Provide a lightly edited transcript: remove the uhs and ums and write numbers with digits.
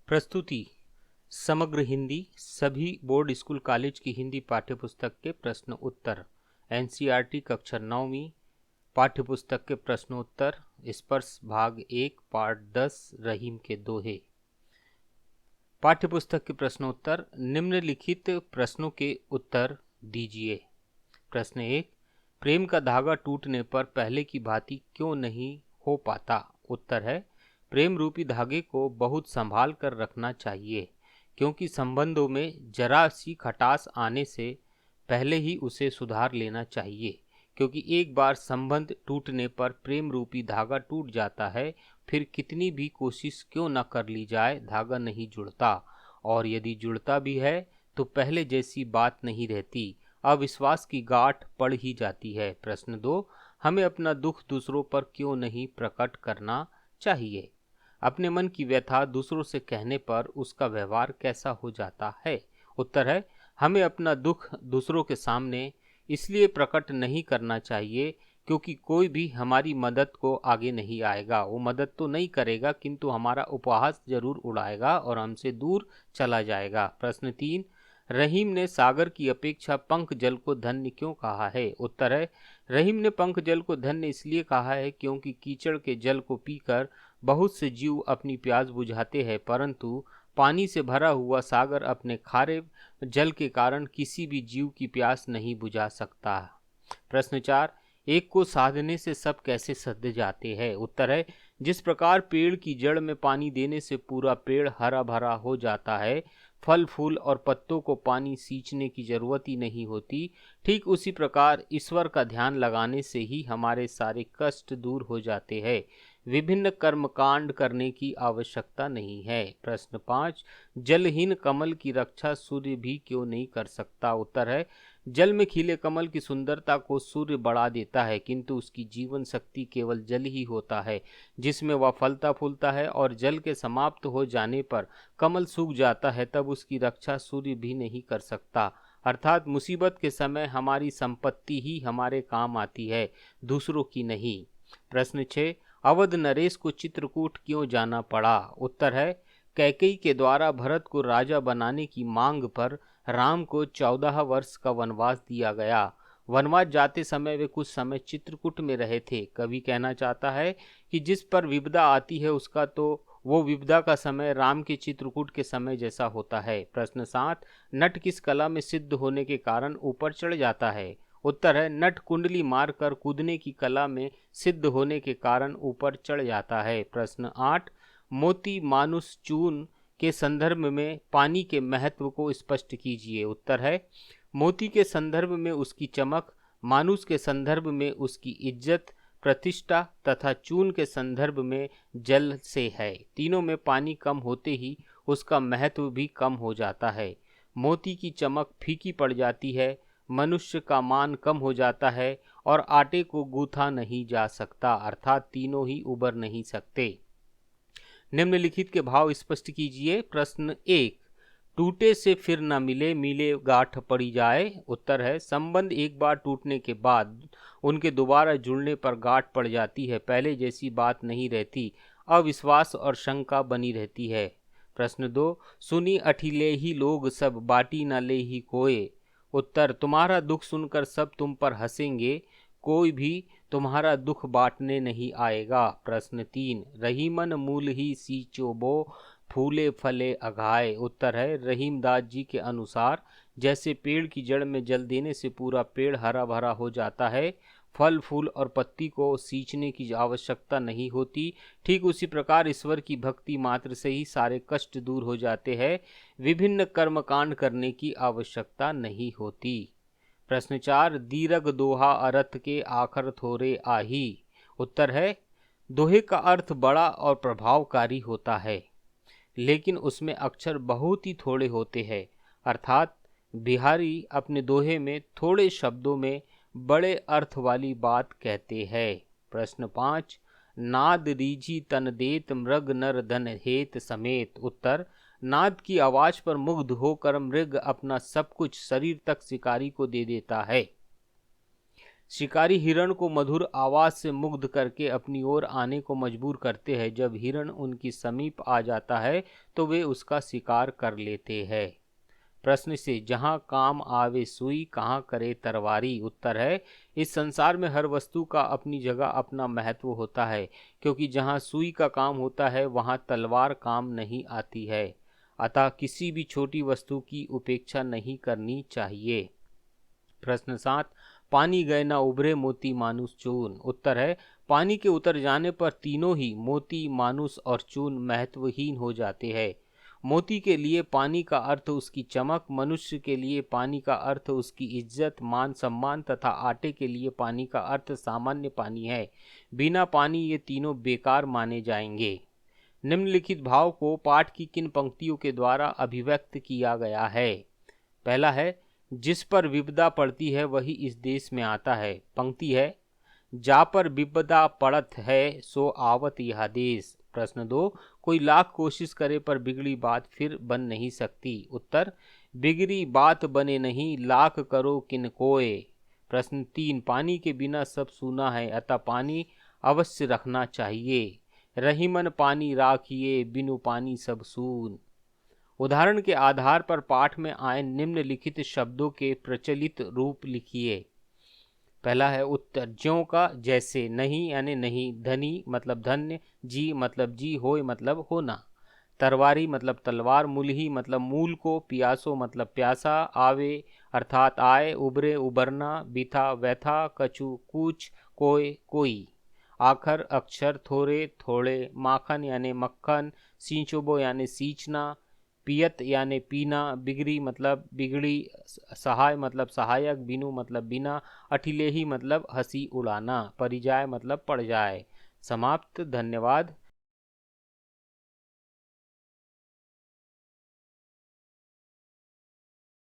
प्रस्तुति समग्र हिंदी सभी बोर्ड स्कूल कॉलेज की हिंदी पाठ्यपुस्तक के प्रश्न उत्तर एनसीईआरटी कक्षा 9वीं पाठ्यपुस्तक के प्रश्नोत्तर स्पर्श भाग 1 पार्ट 10 रहीम के दोहे। पाठ्यपुस्तक के प्रश्नोत्तर निम्नलिखित प्रश्नों के उत्तर दीजिए। प्रश्न 1, प्रेम का धागा टूटने पर पहले की भांति क्यों नहीं हो पाता? उत्तर है, प्रेम रूपी धागे को बहुत संभाल कर रखना चाहिए, क्योंकि संबंधों में जरा सी खटास आने से पहले ही उसे सुधार लेना चाहिए। क्योंकि एक बार संबंध टूटने पर प्रेम रूपी धागा टूट जाता है, फिर कितनी भी कोशिश क्यों न कर ली जाए धागा नहीं जुड़ता, और यदि जुड़ता भी है तो पहले जैसी बात नहीं रहती, अविश्वास की गांठ पड़ ही जाती है। प्रश्न 2, हमें अपना दुख दूसरों पर क्यों नहीं प्रकट करना चाहिए? अपने मन की व्यथा दूसरों से कहने पर उसका व्यवहार कैसा हो जाता है? उत्तर है, हमें अपना दुख दूसरों के सामने इसलिए प्रकट नहीं करना चाहिए क्योंकि कोई भी हमारी मदद को आगे नहीं आएगा। वो मदद तो नहीं करेगा किंतु हमारा उपहास जरूर उड़ाएगा और हमसे दूर चला जाएगा। प्रश्न 3, रहीम ने सागर की अपेक्षा पंख जल को धन्य क्यों कहा है? उत्तर है, रहीम ने पंख जल को धन्य इसलिए कहा है क्योंकि कीचड़ के जल को पीकर बहुत से जीव अपनी प्यास बुझाते हैं, परंतु पानी से भरा हुआ सागर अपने खारे जल के कारण किसी भी जीव की प्यास नहीं बुझा सकता। प्रश्न 4, एक को साधने से सब कैसे सध जाते हैं? उत्तर है, जिस प्रकार पेड़ की जड़ में पानी देने से पूरा पेड़ हरा भरा हो जाता है, फल फूल और पत्तों को पानी सींचने की जरूरत ही नहीं होती, ठीक उसी प्रकार ईश्वर का ध्यान लगाने से ही हमारे सारे कष्ट दूर हो जाते हैं। विभिन्न कर्मकांड करने की आवश्यकता नहीं है। प्रश्न 5, जलहीन कमल की रक्षा सूर्य भी क्यों नहीं कर सकता? उत्तर है, जल में खिले कमल की सुंदरता को सूर्य बढ़ा देता है, किंतु उसकी जीवन शक्ति केवल जल ही होता है जिसमें वह फलता फूलता है, और जल के समाप्त हो जाने पर कमल सूख जाता है, तब उसकी रक्षा सूर्य भी नहीं कर सकता। अर्थात मुसीबत के समय हमारी संपत्ति ही हमारे काम आती है, दूसरों की नहीं। प्रश्न 6, अवध नरेश को चित्रकूट क्यों जाना पड़ा? उत्तर है, कैकेयी के द्वारा भरत को राजा बनाने की मांग पर राम को 14 वर्ष का वनवास दिया गया। वनवास जाते समय वे कुछ समय चित्रकूट में रहे थे। कवि कहना चाहता है कि जिस पर विपदा आती है उसका तो वो विपदा का समय राम के चित्रकूट के समय जैसा होता है। प्रश्न 7, नट किस कला में सिद्ध होने के कारण ऊपर चढ़ जाता है? उत्तर है, नट कुंडली मारकर कूदने की कला में सिद्ध होने के कारण ऊपर चढ़ जाता है। प्रश्न 8, मोती मानुष चून के संदर्भ में पानी के महत्व को स्पष्ट कीजिए। उत्तर है, मोती के संदर्भ में उसकी चमक, मानुष के संदर्भ में उसकी इज्जत प्रतिष्ठा तथा चून के संदर्भ में जल से है। तीनों में पानी कम होते ही उसका महत्व भी कम हो जाता है। मोती की चमक फीकी पड़ जाती है, मनुष्य का मान कम हो जाता है, और आटे को गूथा नहीं जा सकता, अर्थात तीनों ही उबर नहीं सकते। निम्नलिखित के भाव स्पष्ट कीजिए। प्रश्न 1, टूटे से फिर न मिले, मिले गांठ पड़ी जाए। उत्तर है, संबंध एक बार टूटने के बाद उनके दोबारा जुड़ने पर गांठ पड़ जाती है, पहले जैसी बात नहीं रहती, अविश्वास और शंका बनी रहती है। प्रश्न 2, सुनी अठिले ही लोग सब, बाटी न ले ही कोय। उत्तर, तुम्हारा दुख सुनकर सब तुम पर हंसेंगे, कोई भी तुम्हारा दुख बांटने नहीं आएगा। प्रश्न 3, रहीमन मूल ही सींचो बो, फूले फले अघाए। उत्तर है, रहीमदास जी के अनुसार जैसे पेड़ की जड़ में जल देने से पूरा पेड़ हरा भरा हो जाता है, फल फूल और पत्ती को सींचने की आवश्यकता नहीं होती, ठीक उसी प्रकार ईश्वर की भक्ति मात्र से ही सारे कष्ट दूर हो जाते हैं, विभिन्न कर्मकांड करने की आवश्यकता नहीं होती। प्रश्न 4, दीर्घ दोहा अर्थ के आखर थोरे आही। उत्तर है, दोहे का अर्थ बड़ा और प्रभावकारी होता है, लेकिन उसमें अक्षर बहुत ही थोड़े होते हैं, अर्थात बिहारी अपने दोहे में थोड़े शब्दों में बड़े अर्थ वाली बात कहते हैं। प्रश्न 5, नाद रीझी तन देत, मृग नर धन हेत समेत। उत्तर, नाद की आवाज पर मुग्ध होकर मृग अपना सब कुछ शरीर तक शिकारी को दे देता है। शिकारी हिरण को मधुर आवाज से मुग्ध करके अपनी ओर आने को मजबूर करते हैं। जब हिरण उनकी समीप आ जाता है तो वे उसका शिकार कर लेते हैं। प्रश्न से जहाँ काम आवे सुई, कहाँ करे तरवारी। उत्तर है इस संसार में हर वस्तु का अपनी जगह अपना महत्व होता है, क्योंकि जहाँ सुई का काम होता है वहाँ तलवार काम नहीं आती है। अतः किसी भी छोटी वस्तु की उपेक्षा नहीं करनी चाहिए। प्रश्न 7, पानी गए ना उभरे मोती मानुस चून। उत्तर है पानी के उतर जाने पर तीनों ही मोती, मानुस और चून महत्वहीन हो जाते हैं। मोती के लिए पानी का अर्थ उसकी चमक, मनुष्य के लिए पानी का अर्थ उसकी इज्जत, मान सम्मान तथा आटे के लिए पानी का अर्थ सामान्य पानी है। बिना पानी ये तीनों बेकार माने जाएंगे। निम्नलिखित भाव को पाठ की किन पंक्तियों के द्वारा अभिव्यक्त किया गया है। पहला है जिस पर विपदा पड़ती है वही इस देश में आता है। पंक्ति है जा पर विपदा पड़त है सो आवत यह देश। प्रश्न 2, कोई लाख कोशिश करे पर बिगड़ी बात फिर बन नहीं सकती। उत्तर बिगड़ी बात बने नहीं, लाख करो किन कोय। प्रश्न 3, पानी के बिना सब सूना है, अतः पानी अवश्य रखना चाहिए। रहीमन पानी राखिए, बिनु पानी सब सून। उदाहरण के आधार पर पाठ में आए निम्नलिखित शब्दों के प्रचलित रूप लिखिए। पहला है उत्तर ज्यों का जैसे, नहीं यानी नहीं, धनी मतलब धन्य, जी मतलब जी, होय मतलब होना, तरवारी मतलब तलवार, मूलही मतलब मूल को, पियासो मतलब प्यासा, आवे अर्थात आए, उबरे उबरना, बिथा व्यथा, कछु कुछ, कोय कोई। आखर अक्षर थोड़े थोड़े, माखन यानी मक्खन, सींचोबो यानी सींचना, पियत यानी पीना, बिगड़ी मतलब बिगड़ी, सहाय मतलब सहायक, बिनु मतलब बिना, अठिलेही मतलब हंसी उड़ाना, परिजाय मतलब पड़ जाए। समाप्त। धन्यवाद।